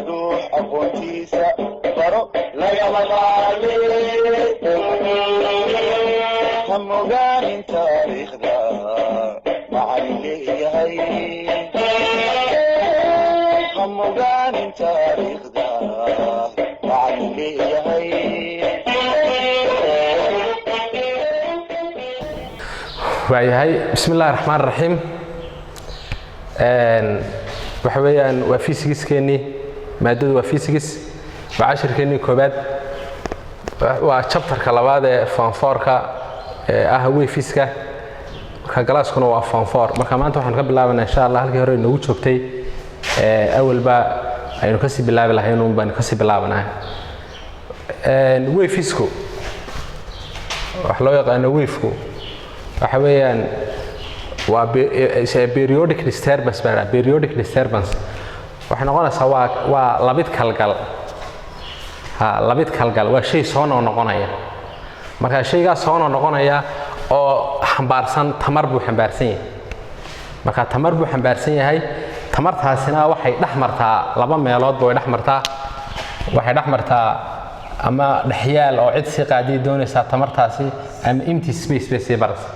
ruux aqoontiisa baro lagama maarmin ha mogaanin taariikhda macallin leeyahay ha mogaanin taariikhda macallin leeyahay waayahay bismillahi raxmaan raxiim waxa weeyaan waa physics-keennii maadadu waa physics waa cashirkeennii koobaad waa chapterka labaad ee form 4-ka ah wayfiska marka galaaskuna waa form 4 marka maanta waxaan ka bilaabanaa insha Allah halkii hore inoogu joogtay awalba aynu kasii bilaabi lahayn uun baan kasii bilaabanaa wayfisku wax loo yaqaan wayfku waxa weeyaan waa periodic disturbance waxay noqonaysaa waa labid kalgal waa shay soo noqonaya marka shaygaas soo noqonaya oo xambaarsan tamar buu xambaarsan yahay marka tamar buu xambaarsan yahay tamartaasina waxay dhaxmartaa laba meelood way dhaxmartaa waxay dhaxmartaa ama dhaxyaal oo cid si qaadi doonaysa tamartaasi ama empty space bay sii baraysaa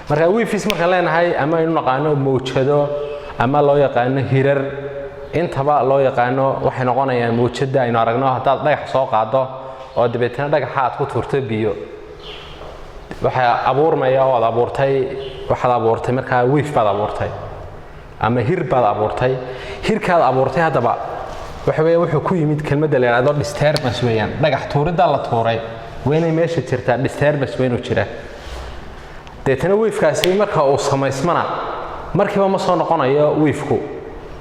marka wayfis marka leenahay ama inuu naqaano mowjado ama loo yaqaano hirar intaba loo yaqaano waxay noqonayaan mowjada aynu aragno hadaad dhagax soo qaado oo dibeetana dhagaxa aad ku tuurto biyo waxa abuurmaya oo abuurtay waxaad abuurtay marka wayf baad abuurtay ama hir baad abuurtay hirkaad abuurtay hadaba waxa weeye wuxuu ku yimid kelmadda la yiraahdo disturbance weeyaan dhagax tuurida la tuuray weynay meesha jirta disturbance weyn u jira deetana wayfkaasi marka uu samaysmana markiiba ma soo noqonayo wayfku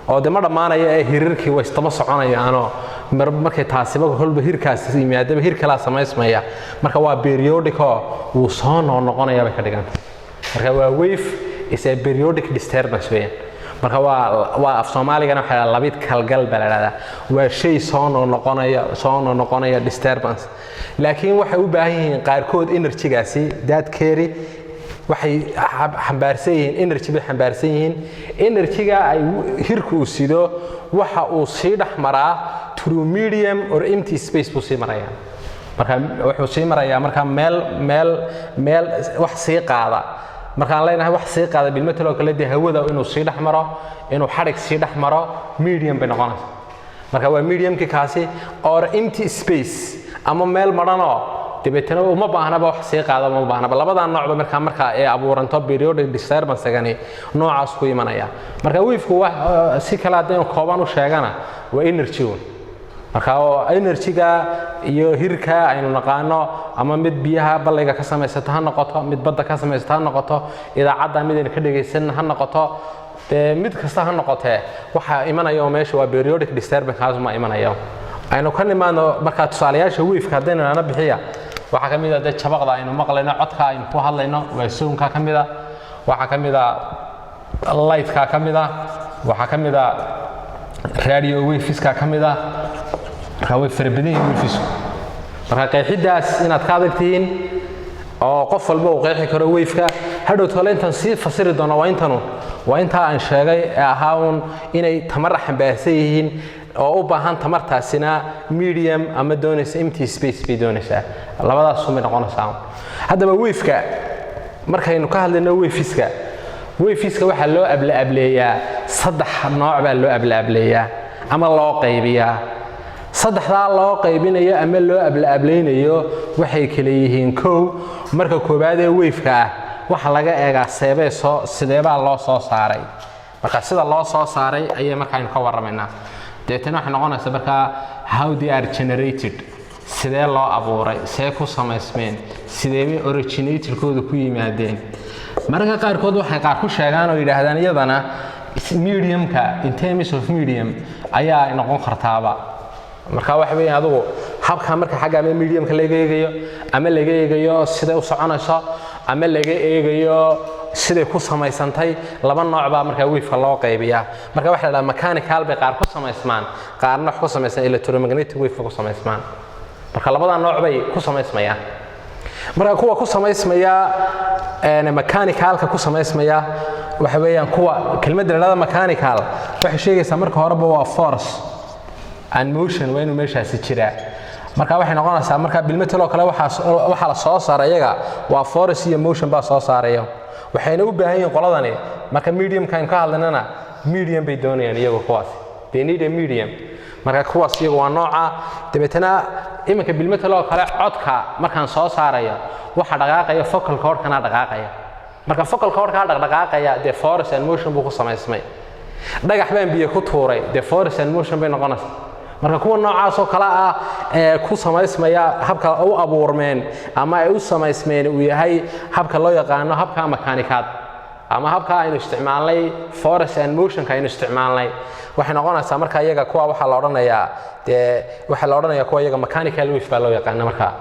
oo dama dhamaanaya ee hirarkii way istaba soconayaano markay taasiba holba hirkaasi yimaadaba hir kala samaysmaya marka waa periodic oo uu soo noqonaya bay ka dhigan marka waa wave is a periodic disturbance weeyaan marka waa af Soomaaligana waxa la labid kalgal balada waa shay soo noqonaya disturbance laakiin waxay u baahan yihiin qaarkood energy-gaasi that carry waxay xambaarsan yihiin energy bay xambaarsan yihiin energy-ga ay hirku u sido waxa uu sii dhaxmaraa through medium or empty space buu sii marayaa marka wuxuu sii marayaa marka meel wax sii qaada markaan leenahay wax sii qaada bilmetal kale de hawada inuu sii dhaxmaro inuu xarig sii dhaxmaro medium bay noqonaysaa marka waa medium-ki kaasi or empty space ama meel marano dibeetana uma baahnaba wax sii qaada uma baahnaba labada noocba marka ay abuuranto periodic disturbance-gani noocaas ku imanaya marka wave-ku wax si kala hadaan kooban u sheegana waa energy marka energy-ga iyo hirka aynu naqaano ama mid biyaha ballayga ka samaysata ha noqoto mid badda ka samaysata ha noqoto idaacadda mid ka dhageysan ha noqoto mid kasta ha noqotee waxa imanaya meesha waa periodic disturbance ma imanaya aynu ka nimaano marka tusaalayaasha wave-ka hadaynu ana bixiya waxa kamid ah jabaqda aynu maqlayno codka aynu ku hadlayno waa soonka kamid ah waxa kamid ah light-ka kamid ah waxa kamid ah radio waves-ka kamid ah way farbadin waves marka qeexidaas inaad ka adagtiin oo qof walba uu qeexi karo wave-ka hadhow tolentan si fasiri doono waa inta aan sheegay ahaawun inay tamar xambaarsan yihiin oo u baahan tamartaasina medium ama doonaysa empty space bay doonaysaa labadaas soo noqonaysaa hadaba wave-ka markaynu ka hadlayno wave-iska waxa loo ableeyaa saddex nooc baa loo ableeyaa ama loo qaybiyaa saddexda loo qaybinayo ama loo ableynayo waxay kala yihiin marka koobaad ee wave-ka waxa laga eegaa sideeba loo soo saaray marka sida loo soo saaray ayay markaan ka waramaynaa deetana waxa noqonaysa marka how they are generated sidee loo abuuray see ku samaysmeen sidee originator-kooda ku yimaadeen marka qaarkood waxay qaar ku sheegaan oo yiraahdaan iyadana medium-ka in terms of medium ayaa noqon kartaaba marka waxa weeyaan adigu habka marka xagga medium-ka laga eegayo ama laga eegayo sida u soconayso ama laga eegayo sida ku samaysantay laba nooc baa marka wave-ka loo qaybiyaa marka waxa la mechanical bay qaar ku samaysmaan qaarna ku samaysan electromagnetic wave ku samaysmaan marka labada nooc bay ku samaysmayaan marka kuwa ku samaysmaya mechanical-ka ku samaysmaya waxa weeyaan kuwa kelmadda la mechanical waxa sheegaysa marka horeba waa force and motion waa inuu meeshaasi jiraa marka waxay noqonaysaa marka bilmetal oo kale waxa la soo saaray iyaga waa force iyo motion baa soo saaraya waxayna u baahan yihiin qoladani marka medium kan ka hadlanana medium bay doonayaan iyagu kuwaas they need a medium marka kuwaas iyagu waa nooca dabeetana iminka bilmetal oo kale codka markaan soo saarayo waxa dhaqaaqaya focal cord kana dhaqaaqaya marka focal cord ka dhaqaaqaya the force and motion buu ku samaysmay dhagax baan biyo ku tuuray the force and motion bay noqonaysaa marka kuwa noocaas oo kala ah ku samaysmaya habka u abuurmeen ama ay u samaysmeen uu yahay habka loo yaqaano habka mechanical ama habka aynu isticmaalnay force and motion ka aynu isticmaalnay waxay noqonaysaa marka iyaga kuwa waxa la oranayaa kuwa iyaga mechanical wave baa loo yaqaan marka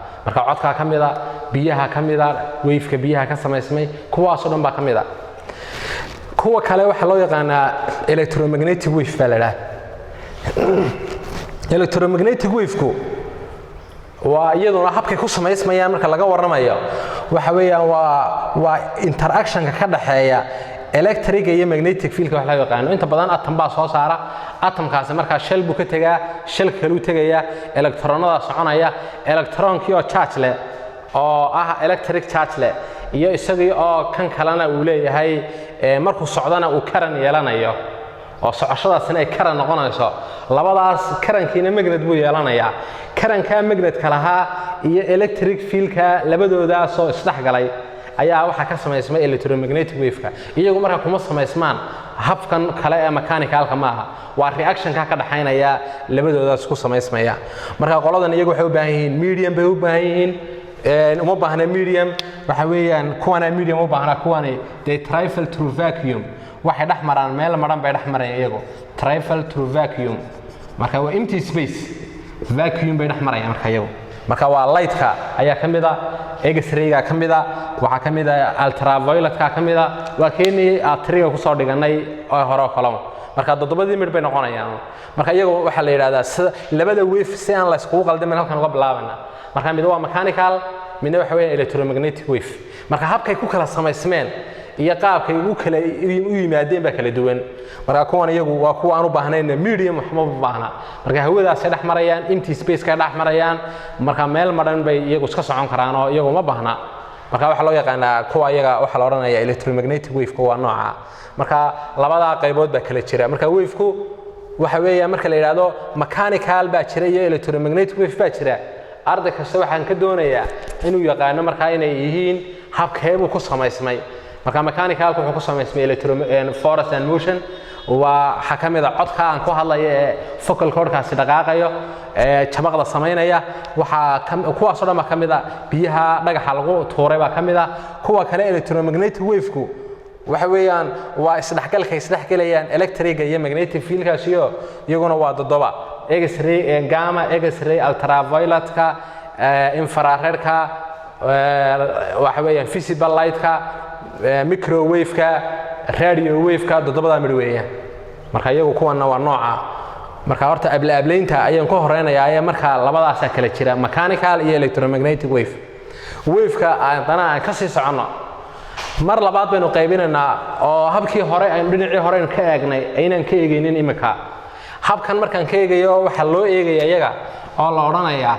codka kamida biyaha kamida wave-ka biyaha ka samaysmay kuwaas oo dhan baa kamida kuwa kale waxa loo yaqaanaa electromagnetic wave baa la yiraahdaa electromagnetic wave-ku waa iyaduna habkay ku samaysmayaan marka laga warramayo waxa weeyaan waa interaction-ka ka dhaxeeya electric iyo magnetic field wax la yaqaan inta badan atom baa soo saara atomkaas marka shell buu ka tagaa shell kale uu tagaya electronada soconaya electron-kii oo charge leh oo ah electric charge leh iyo isagii oo kan kalena uu leeyahay markuu socdana uu current yeelanayo oo socoshadaasna ay current noqonayso labadaas current-kiina magnet buu yeelanayaa current-ka magnet-ka lahaa iyo electric field-ka labadoodaas oo isdhexgalay ayaa waxa ka samaysmay electromagnetic wave-ka iyagu marka kuma samaysmaan habkan kale ee mechanical-ka maaha waa reaction-ka ka dhaxaynaya labadoodaas ku samaysmaya marka qoladan iyagu waxay u baahan yihiin medium bay u baahan yihiin uma baahna medium waxa weeyaan kuwana medium u baahna kuwani they travel through vacuum waxay dhex maraan meel maran bay dhex marayaan iyagu travel through vacuum marka waa empty space vacuum bay dhex marayaan marka iyagu marka waa light-ka ayaa kamida x-ray-ga kamida waxa kamida ultraviolet-ka kamida waa keenii atriga ku soo dhiganay oo hore oo kale marka todobadii mid bay noqonayaan marka iyagu waxa la yiraahdaa labada wave si aan la isku qaldamin halkan uga bilaabana marka mid waa mechanical midna waxa weeye electromagnetic wave marka habkay ku kala samaysmeen iyo qaabkay ugu kala u yimaadeen ba kala duwan marka kuwan iyagu waa kuwa aan u baahnayn medium waxma u baahna marka hawadaas ay dhex marayaan empty space ka dhex marayaan marka meel maran bay iyagu iska socon karaan oo iyagu ma baahna marka waxa loo yaqaanaa kuwa iyaga waxa la oranayaa electromagnetic wave waa nooca marka labada qaybood ba kala jira marka wave-ku waxa weeyaan marka la yiraahdo mechanical baa jira iyo electromagnetic wave baa jira arday kasta waxaan ka doonayaa inuu yaqaano marka inay yihiin habkeebu ku samaysmay marka mechanical wuxuu ku samaysmay force and motion waa xakamida codka aan ku hadlayo ee focal cord-kaasi dhaqaaqayo jabaqda sameynaya waxa kuwaas oo dhan kamida biyaha dhagaxa lagu tuuray baa kamida kuwa kale electromagnetic wave-ku waxa weeyaan waa isdhexgalayaan electric iyo magnetic field-kaasi iyaguna waa dodoba x-ray gamma x-ray ultraviolet-ka infrared-ka waxa weeyaan visible light-ka microwave-ka radio wave-ka dodobada mid weeyaan marka iyagu kuwana waa nooca marka horta ablaableynta ayaan ku horeynayaa marka labadaas kala jira mechanical iyo electromagnetic wave-ka aadana aan ka sii socono mar labaad baynu qaybinaynaa oo habkii hore aynu dhinacii hore ka eegnay aynaan ka eegaynin imika habkan markaan ka eegayo waxa loo eegaya iyaga oo la oranayaa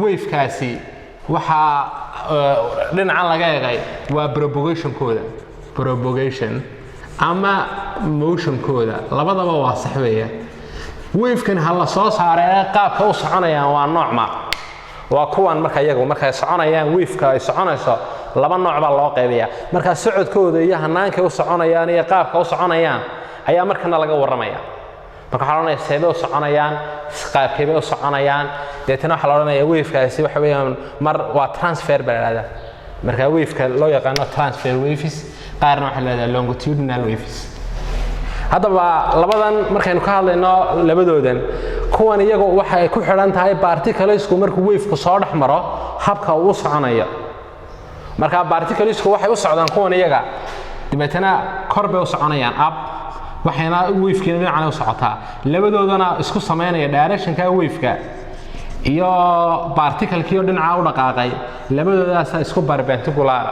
wave-kaasi waxa dhinacan laga eegay waa propagation ama motion-kooda labadaba waa sax weeyaan wave-kan hal la soo saaray qaabka u soconayaan waa noocma waa kuwan marka iyagu markay soconayaan wave-ka ay soconayso laba nooc baa loo qaybiyaa marka socodkooda iyo hanaanka u soconayaan iyo qaabka u soconayaan ayaa markana laga waramaya marka waxa la oranayaa seebay u soconayaan qaabkeebay u soconayaan deetana waxa la oranayaa wave-kaasi waxa weeyaan mar waa transfer baa la yiraahdaa marka wave-ka loo yaqaano transfer waves qaarna waxa la yiraahdaa longitudinal waves haddaba labadan markaynu ka hadlayno labadoodan kuwan iyagu waxa ay ku xidhan tahay particles-ku markuu wave-ku soo dhex maro habka uu soconayo marka particles-ku waxay u socdaan kuwan iyaga dibatana kor bay u soconayaan up waxayna wave-kiina dhinacan u socotaa labadoodana isku sameynaya direction-ka wave-ka iyo particle-kii dhinaca u dhaqaaqay labadoodaas isku perpendicular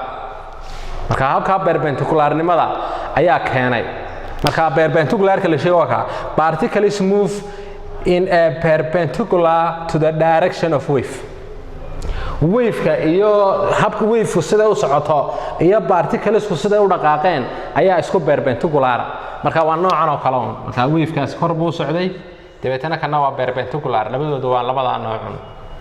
marka habka perpendicular-nimada ayaa keenay marka perpendicular-ka la sheego ka particles move in a perpendicular to the direction of wave. Wave-ka iyo habka wave-ku sida u socoto iyo particles-ku sida u dhaqaaqeen ayaa isku perpendicular. Marka waa noocan oo kale oo marka wave-kaas kor buu socday dabeetana kana waa perpendicular labadoodu waa labada nooc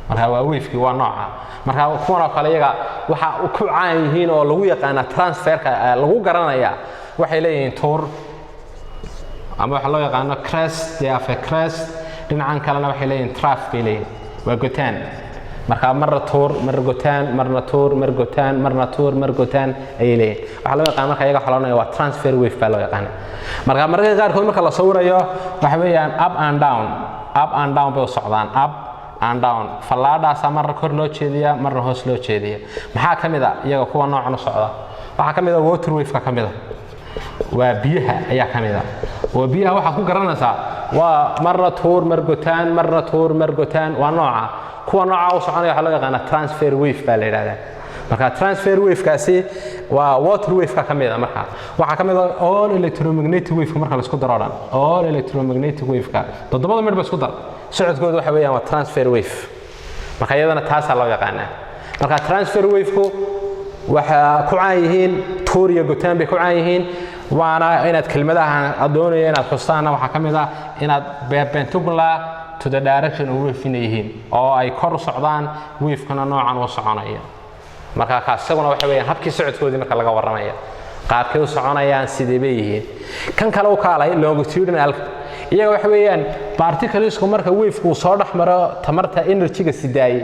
marka waa wave-ki waa nooca marka kuwan oo kale iyaga waxa ku caan yihiin oo lagu yaqaan transfer-ka lagu garanaya waxay leeyihiin tour ama waxa loo yaqaan crest they have a crest dhinacan kalena waxay leeyihiin trough bay leeyihiin waa gotaan marka marna tour marna gotaan marna tour marna gotaan marna tour marna gotaan ay leeyihiin waxa loo yaqaan marka iyaga xaloonayo waa transfer wave baa loo yaqaan marka marka qaarkood marka la sawirayo waxa weeyaan up and down bay u socdaan up and down fallaadaas marna kor loo jeediya marna hoos loo jeediya maxaa kamid ah iyaga kuwa noocan u socda waxa kamid ah water wave ka kamid ah waa biyaha ayaa kamid ah oo biyaha waxa ku garanaysaa waa marna tour marna gotaan marna tour marna gotaan waa nooca kuwa nooca u soconaya waxa loo yaqaan transfer wave baa la yiraahdaa marka transfer wave kaasi waa water wave ka kamid ah marka waxa kamid ah all electromagnetic wave marka la isku daro all electromagnetic wave ka todobada mid ba isku dar socodkooda waxa weeyaan waa transfer wave marka iyadana taas loo yaqaan marka transfer wave ku waxa ku caan yihiin tour iyo gotaan bay ku caan yihiin waana inaad kelmadaha adoonaya inaad xustaana waxa kamid ah inaad perpendicular to the direction of wave yihiin oo ay kor u socdaan wave-kana noocan u soconaya marka kaasaguna waxa weeyaan habkii socodkoodii marka laga waramaya qaabkay u soconayaan sidee bay yihiin kan kale u kaalay longitudinal iyaga waxa weeyaan particles-ku marka wave-ku soo dhaxmaro tamarta energy-ga sidaay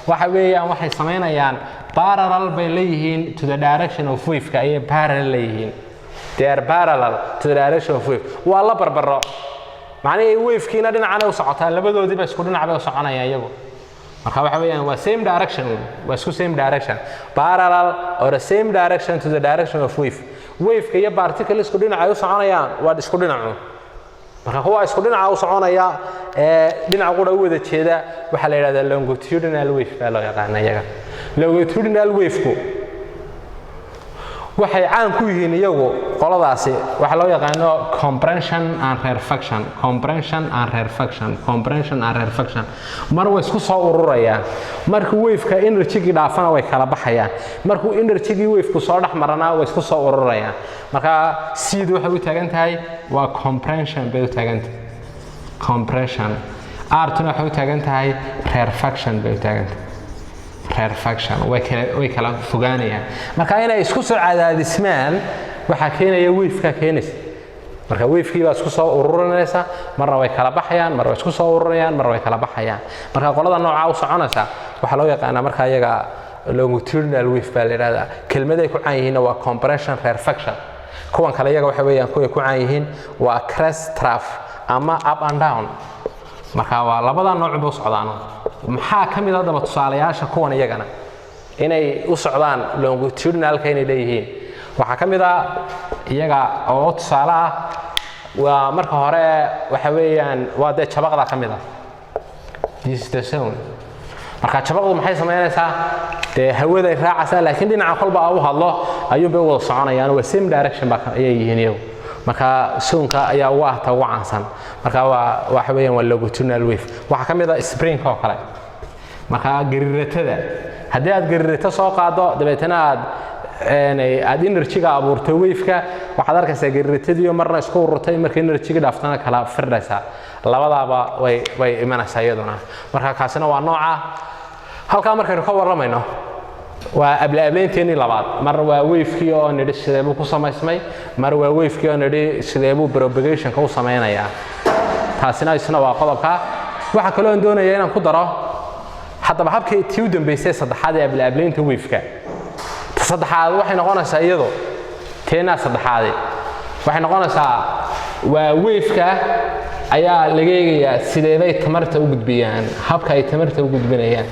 waxa weeyaan waxay sameynayaan parallel bay leeyihiin to the direction of wave-ka ay parallel leeyihiin they are parallel to the direction of wave waa la barbaro macnaheedu wave-kiina dhinacana u socotaa labadoodiba isku dhinac bay u soconayaan iyagu marka waxa weeyaan waa same direction waa isku same direction parallel or the same direction to the direction of wave-ka iyo particles-ku dhinac ay u soconayaan waa isku dhinacu marka kuwa isku dhinaca u soconaya dhinaca qura u wada jeeda waxa la yiraahdaa longitudinal wave baa loo yaqaan iyaga longitudinal wave-ku waxay caan ku yihiin iyagu qoladaasi waxa loo yaqaano compression and rarefaction mar way isku soo ururayaan markuu wave-ka energy-gi dhaafana way kala baxayaan markuu energy-gi wave-ku soo dhaxmarana way isku soo ururayaan marka seed waxay u taagan tahay waa compression bay u taagan tahay compression r-tuna waxay u taagan tahay rarefaction bay u taagan tahay rarefaction way kala fogaanayaan marka inay isku soo cadaadismaan waxa keenaya wave-ka keenaysa marka wave-kii baa isku soo ururinaysa marna way kala baxayaan marna way isku soo ururayaan marna way kala baxayaan marka qolada nooca u soconaysa waxa loo yaqaan marka iyaga longitudinal wave baa la yiraahdaa kelmaday ku caan yihiin waa compression rarefaction kuwan kale iyaga waxa weeyaan kuwa ku caan yihiin waa crest trough ama up and down marka waa labada nooc u socdaan maxaa kamid ah daba tusaalayaasha kuwan iyagana inay u socdaan longitudinalka inay leeyihiin waxa kamid ah iyaga oo tusaale ah waa marka hore waxa weeyaan waa de jabaqda kamid ah this is the zone marka jabaqdu maxay sameynaysaa de hawada ay raacaysaa laakiin dhinaca kolba u hadlo ayuu bay wada soconayaan waa same direction ba ay yihiin iyagu marka soonka ayaa waa ta wacansan marka waxa weeyaan waa longitudinal wave waxa kamid ah spring oo kale marka gariiratada haddii aad gariirata soo qaado dabeetana aad energy-ga abuurto wave-ka waxaad arkaysaa gariiratadii marna isku ururtay markii energy-ga dhaaftana kala firdhaysa labadaaba way imanaysaa iyaduna marka kaasina waa nooca halka markaynu ka waramayno waa ablaableynteeni labaad mar waa wave-kii oo nidhi sideebuu ku samaysmay mar waa wave-kii oo nidhi sideebuu propagation-ka u samaynayaa taasina isna waa qodobka waxa kale oo doonaya inaan ku daro haddaba habkii tii u dambeysay saddexaad ee ablaableynta wave-ka saddexaad waxay noqonaysaa iyadu teena saddexaad waxay noqonaysaa waa wave-ka ayaa laga eegayaa sideebay tamarta u gudbiyaan habka ay tamarta u gudbinayaan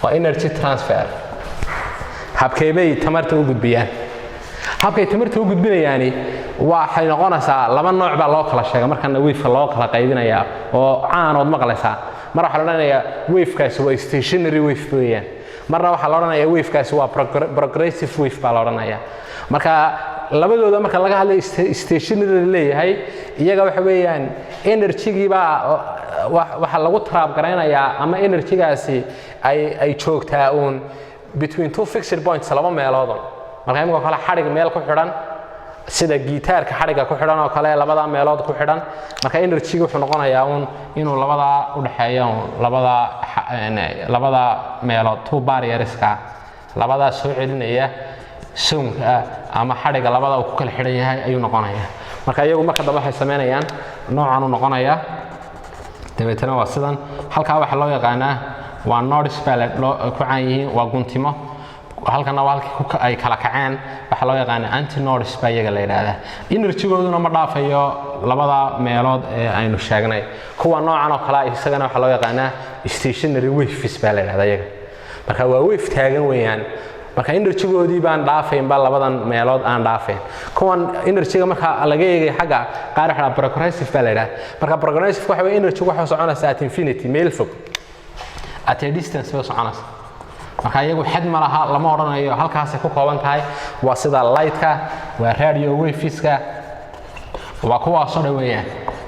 waa energy transfer habkeebay tamarta u gudbiyaan habkay tamarta u gudbinayaani waxay noqonaysaa laba nooc baa loo kala sheegay markana wave-ka loo kala qaybinayaa oo caanood maqlaysaa mar waxa la oranayaa wave-kaasi waa stationary wave weeyaan marna waxa la oranayaa wave-kaasi waa progressive wave baa la oranayaa marka labadooda marka laga hadlay stationary leeyahay iyaga waxa weeyaan energy baa waxa lagu trap gareynayaa ama energy-gaasi ay joogtaa uun between two fixed points laba meelood marka imika kala xarig meel ku xidhan sida gitaarka xariga ku xidhan oo kale labada meelood ku xidhan marka energy-gu wuxuu noqonayaa inuu labada u dhaxeeyo labada meelood two barriers-ka labada soo celinaya soonka ama xariga labada uu ku kala xidhan yahay ayuu noqonayaa marka iyagu marka dambe waxay sameynayaan noocan uu noqonayaa dabeetana waa sidan halka waxa loo yaqaanaa waa nodes palette ku caan yihiin waa guntimo halkana waa halkii ay kala kaceen waxa loo yaqaan anti nodes baa iyaga la yiraahdaa energy-gooduna ma dhaafayo labada meelood ee aynu sheegnay kuwa noocan oo kale isagana waxa loo yaqaanaa stationary waves baa la yiraahdaa iyaga marka waa wave taagan weeyaan marka energy-goodii baan dhaafayn ba labadan meelood aan dhaafayn kuwan energy-ga marka laga eegay xagga qaar waxa progressive baa la yiraahdaa marka progressive waxa weeye energy waxa soconaysa at infinity meel fog at a distance way soconaysa marka iyagu xad ma laha lama oranayo halkaas ay ku kooban tahay waa sida light-ka waa radio waves-ka waa kuwa soo dhaweeyaan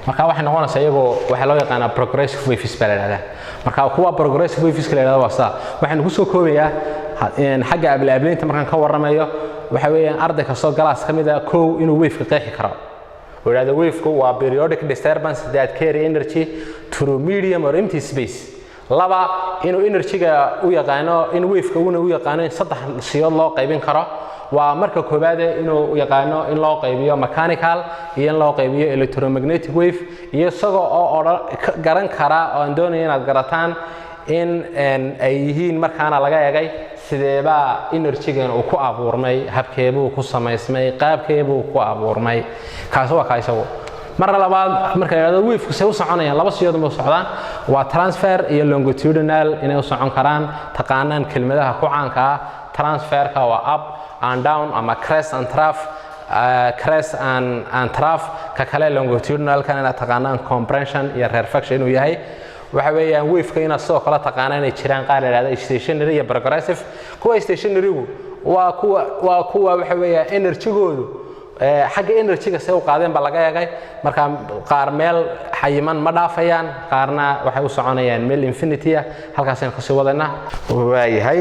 marka waxay noqonaysaa iyagu waxa loo yaqaan progressive waves baa la yiraahdaa marka kuwa progressive waves la yiraahdo waa waxaan ku soo koobayaa xagga ablaableynta markaan ka waramayo waxa weeyaan arday ka soo galaas kamid ah koow inuu wave-ka qeexi karo wadaada wave-ku waa periodic disturbance that carry energy through medium or empty space laba inuu energy-ga u yaqaano in wave-ka uu yaqaano in saddex siyood loo qaybin karo waa marka koobaad inuu yaqaano in loo qaybiyo mechanical iyo in loo qaybiyo electromagnetic wave iyo isagoo oo garan kara oo aan doonayo inaad garataan in ay yihiin markaana laga eegay sideeba energy-gan uu ku abuurmay habkeebuu ku samaysmay qaabkeebuu ku abuurmay kaas waa ka isagu marka labaad marka yiraahdo wave-ku say u soconayaan laba siyood ma socdaan waa transfer iyo longitudinal inay u socon karaan taqaanaan kelmadaha ku caanka ah transfer-ka waa up and down ama crest and trough crest and trough ka kale longitudinal-kan inaad taqaanaan compression iyo rarefaction inuu yahay waxa weeyaan wave-ka inaad sidoo kale taqaanaan inay jiraan qaar la yiraahdo stationary iyo progressive kuwa stationary-gu waa kuwa waxa weeyaan energy-goodu xagga energy-ga say u qaadeen ba laga eegay marka qaar meel xayiman ma dhaafayaan qaarna waxay u soconayaan meel infinity ah halkaas aynu kasii wadana waayahay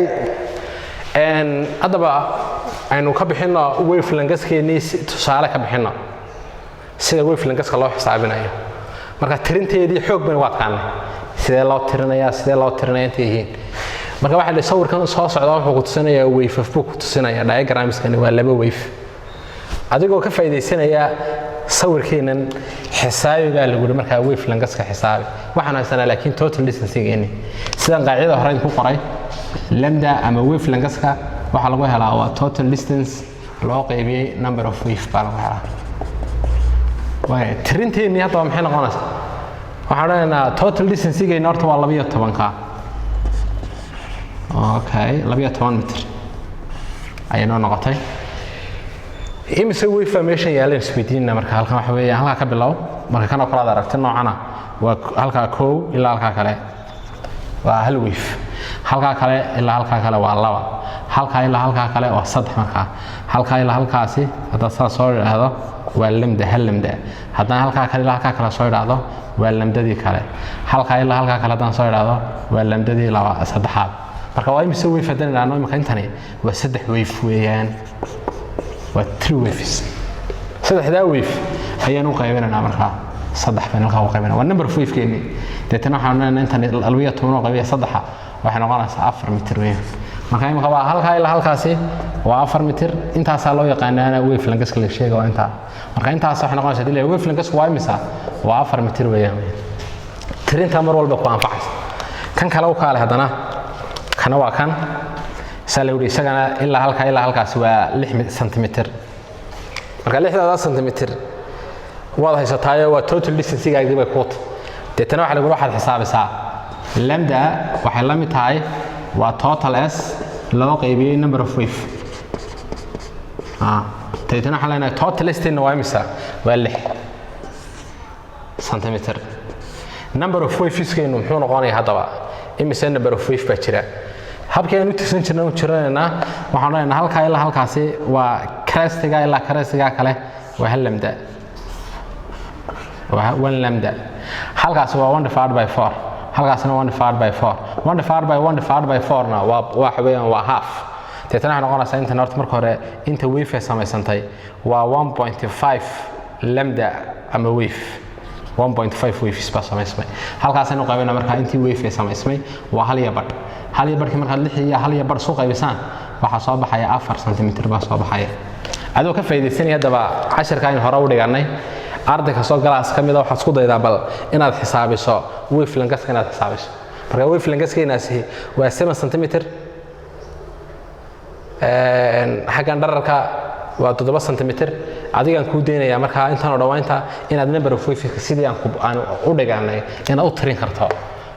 haddaba aynu ka bixino wave langaskeennii tusaale ka bixino sida wave langaska loo xisaabinayo marka tirinteedii xoog baynu waadkaanay sidee loo tirinaya intay yihiin marka waxa la sawirkan soo socda wuxuu ku tusinayaa wave of book ku tusinaya diagramskani waa laba wave adigoo ka faa'iideysanaya sawirkeenan xisaabiga lagu yiri marka wave langaska xisaabi waxaan haysanaa laakiin total distance-geeni sidan qaacidada hore ku qoray lambda ama wave langaska waxa lagu helaa waa total distance loo qaybiyay number of wave baa lagu helaa way tirinteeni hadda maxay noqonaysaa waxaan leenahay total distance-geeni horta waa 12ka okay 12 mitir ayay noqotay imse wave formation yaalan isweydiinna marka halkan waxa weeyaan halka ka bilow marka kana kala aragtay noocana waa halka koow ilaa halka kale waa hal wave halka kale ilaa halka kale waa laba halka ilaa halka kale waa saddex marka halka ilaa halkaasi hadda soo yiraahdo waa lambda hal lambda haddana halka kale ilaa halka kale soo yiraahdo waa lambdadii kale halka ilaa halka kale haddana soo yiraahdo waa lambdadii laba saddexaad marka waa imse wave haddana ilaano marka intani waa saddex wave weeyaan waa 3 waves saddexda wave ayaan u qaybinaynaa marka saddex baan halka u qaybinaa waa number of wave keeni deetana waxaan leenahay intan 12 oo qaybiya saddexa waxay noqonaysaa 4 mitir weyn marka imika waa halka ilaa halkaasi waa 4 mitir intaas loo yaqaanana wave langaska la sheego waa inta marka intaas waxay noqonaysaa dilay wave langaska waa imisa waa 4 mitir weeyaan tirinta mar walba ku anfacaysa kan kale u kaale hadana kana waa kan salawdi isagana ilaa halkaas waa 6 cm marka 6 cm wada haysataayo waa total distance-gaaga bay ku deetana waxa lagu waxaad xisaabisaa lambda waxay la mid tahay waa total s loo qaybiyay number of wave deetana waxa leenahay total s-tina waa imisa waa 6 cm number of waves-keenu muxuu noqonayaa haddaba imisa number of wave baa jira habkeen u tirsan jirnaa waxaan leenahay halka ilaa halkaasi waa k crestiga ilaa crestiga kale waa hal lambda waa 1 lambda halkaas waa 1 divided by 4 halkaasna 1 divided by 4 1 divided by 1 divided by 4 na waa waxa weeyaan waa half teetana waxay noqonaysaa inta horta marka hore inta wave samaysantay waa 1.5 lambda ama wave 1.5 waves baa samaysmay halkaas aynu qaybina marka intii wave samaysmay waa hal iyo badh marka 6 iyo hal iyo badh soo qaybisaan waxa soo baxaya 4 cm baa soo baxaya adoo ka faa'iideysanaya daba casharka in hore u dhiganay ardayga soo galaas kamid ah waxa isku daydaa bal inaad xisaabiso wave length inaad xisaabiso marka wave length keenaasi waa 7 cm xagan dhararka waa 7 cm adigan ku deynaya marka intaan dhawaynta inaad number of waves sidii aan u dhiganay inaad u tirin karto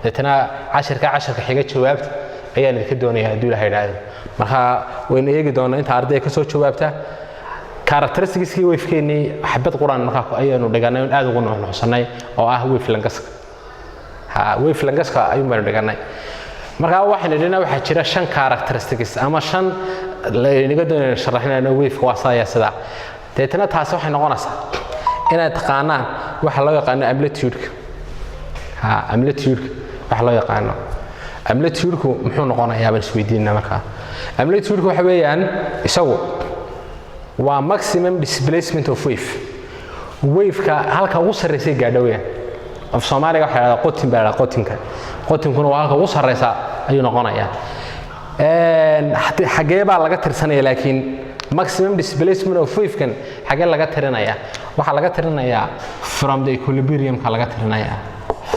dadna casharka xiga jawaabta ayaan idinka doonayaa hadii la hayraado marka weyn eegi doona inta ardayga ka soo jawaabta characteristics wave keeni xabad quraan marka ayaynu dhiganay aad ugu nuuxsanay oo ah wave length wave length ayuu baan dhiganay marka waxaan idinaa waxa jira 5 characteristics ama 5 la inaga doonayna sharaxnayna wave waasaya sida deetana taas waxay noqonaysaa inaad taqaanaan waxa loo yaqaan amplitude amplitude waxa loo yaqaan amplitude ku muxuu noqonayaa bal isweydiina marka amplitude waxa weeyaan isagu waa maximum displacement of wave ka halka ugu sareysay gaadhaween af Soomaaliga waxa la qotin baa qotinkuna waa halka ugu sareysa ayuu noqonayaa xagee baa laga tirsanaya laakiin maximum displacement of wave kan xagee laga tirinaya waxa laga tirinayaa from the equilibrium ka laga tirinaya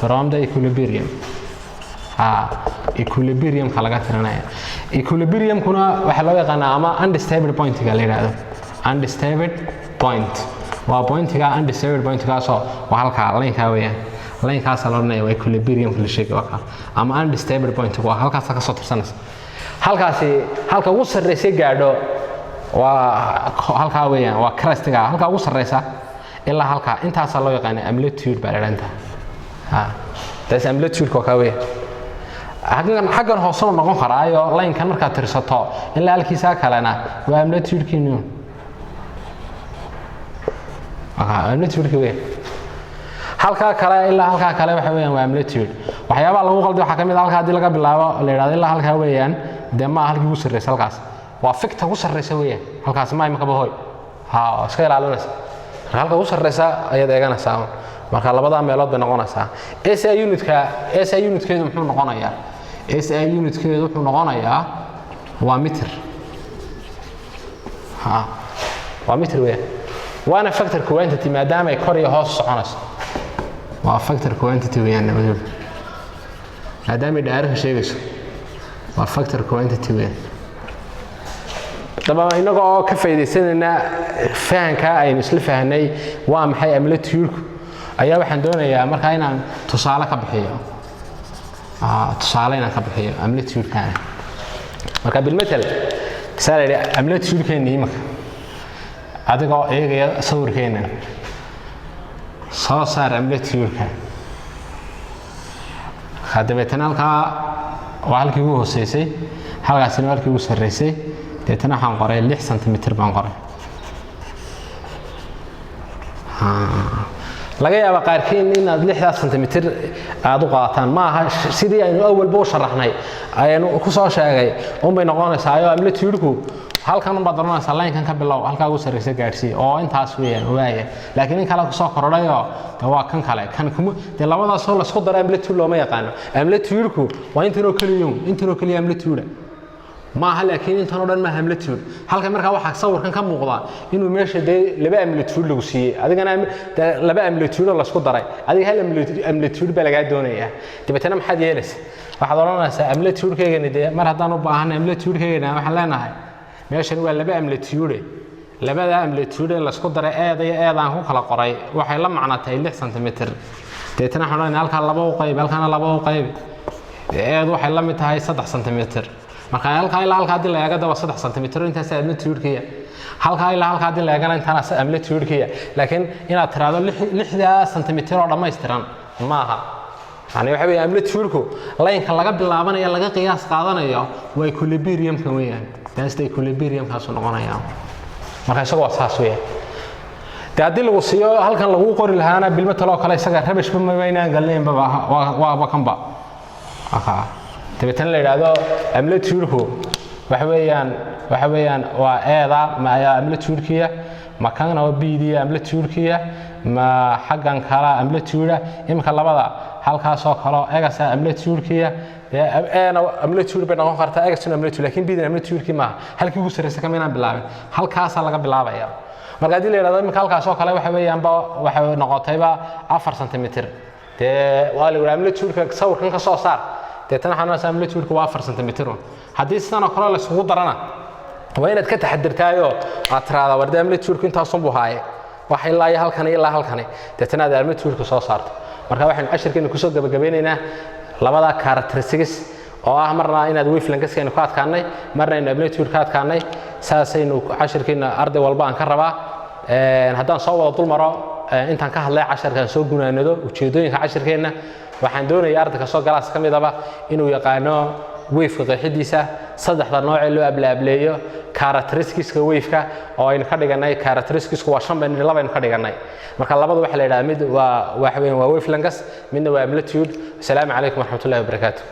from the equilibrium equilibrium ka laga tirinaya equilibrium kuna waxa loo yaqaanaa ama unstable point ga la yiraahdo unstable point waa pointiga unstable point kaasoo waa halka line-ka weeyaan line-kaas la oranayo waa equilibrium la sheego ama unstable point waa halkaas ka soo tirsanaysa halkaasi halka ugu sareysay gaadho waa halka weeyaan waa crestiga halka ugu sareysa ilaa halka intaas loo yaqaan amplitude baa leedahay taas amplitude ka weeyaan xagan hoos u noqon karaayo line-kan marka tirsato ilaa halkiisa kalena waa amplitude kiinu amplitude weeyaan halka kale ilaa halka kale waxa weeyaan waa amplitude waxyaabaha lagu qaldo waxa kamid ah halka hadii laga bilaabo la yiraahdo ilaa halka weeyaan dema halkii ugu sareysa halkaas waa ficta ugu sareysa weeyaan halkaas ma imka bahoy iska ilaalinaysa halka ugu sareysa ayaad eeganaysaa marka labada meelood bay noqonaysaa SI unitkeedu muxuu noqonayaa SI unitkeedu wuxuu noqonayaa waa meter waa meter weeyaan waana factor quantity maadaama ay kor iyo hoos soconayso waa factor quantity weeyaan maadaama ay dhaarka sheegayso waa factor quantity weeyaan طبعا inagoo ka faa'iideysanayna fahanka aynu isla fahanay waa maxay amplitude ayaa waxaan doonayaa marka inaan tusaale ka bixiyo amplitude kan marka bil metal saaray amplitude kan imaka adigoo eegaya sawirkeena soo saar amplitude kan khadamatan halka waa halkii ugu hooseysay halkaasina halkii ugu sareysay deetana waxaan qoray 6 cm baan qoray laga yaabo qaarkiin inaad 6 cm aad u qaataan ma aha sidii aynu awalba u sharaxnay aynu ku soo sheegay bay noqonaysaa ayo amplitude-ku halkan baad doonaysaa line-kan ka bilow halka ugu sareysa gaarsi oo intaas weeyaan waaya laakiin in kala ku soo kordhayo waa kan kale kan kuma labadaas oo la isku daray amplitude looma yaqaano amplitude-ku waa intanoo kaliya amplitude ma aha laakiin intan oo dhan ma amplitude halka marka waxa sawirkan ka muuqda inuu meesha laba amplitude lagu siiyay adigana laba amplitude la isku daray adiga hal amplitude baa laga doonayaa dibadana maxaad yeelaysaa waxaad oranaysaa amplitude-keena mar haddaan u baahan amplitude-keena waxaan leenahay meeshan waa laba amplitude labada amplitude la isku daray eedaan ku kala qoray waxay la macnaatay 6 cm deetana xoraan halka laba u qayb halkana laba u qayb waxay la mid tahay 3 cm marka halka ilaa halka hadii la eego daba 3 cm intaas amplitude-kiya halka ilaa halka hadii la eegana intaas amplitude-kiya laakiin inaad tiraado 6 cm oo dhameystiran ma aha يعني waxa weey amplitude-ku line-ka laga bilaabanayo laga qiyaas qaadanayo waa equilibrium-ka weeyaan taas equilibrium-kaas noqonaya marka isagu waa saas weeyaan haddii lagu siiyo halkan lagu qori lahaana bilma talo kale isaga rabashba ma weynaan galneenba waa kanba dabeetana la yiraahdo amplitude-ku waxa weeyaan waa eeda ma amplitude-kiya ma kana waa bd amplitude-kiya ma xaggan kala amplitude imka labada halkaas oo kale eegasa amplitude-kiya eena amplitude bay noqon kartaa eegasuna amplitude laakiin bd amplitude-ki ma halkii ugu sarreeyay kama inaan bilaabin halkaas laga bilaabaya marka hadii la yiraahdo imka halkaas oo kale waxa noqotayba 4 cm waa la yiraahdaa amplitude-ka sawirkan ka soo saar tan xanaas amplitude-ku waa 4 cm hadii sidan oo kale la isugu darana waa inaad ka taxadirtaayo aad tiraahdo warda amplitude-ku intaas oo buhaaye waxa ilaa halkan ilaa halkan tan aad amplitude-ku soo saarto marka waxaan cashirkeena ku soo gabagabeynaynaa labada characteristics oo ah marna inaad wavelength-keena ku adkaanay marna in amplitude ka adkaanay saasaynu cashirkeena arday walba aan ka rabaa haddaan soo wada dul maro intaan ka hadlay cashirkan soo gunaanado ujeedooyinka cashirkeena waxaan doonayaa ardayga soo galaas ka midaba inuu yaqaano wave-ka qeexidiisa saddexda nooc ee loo ableeyo characteristics-ka wave-ka oo aynu ka dhiganay characteristics-ku waa 5 iyo 2 aynu ka dhiganay marka labadu waxa la yiraahdaa mid waa wave length midna waa amplitude. Assalaamu calaykum warahmatullaahi wabarakaatuh.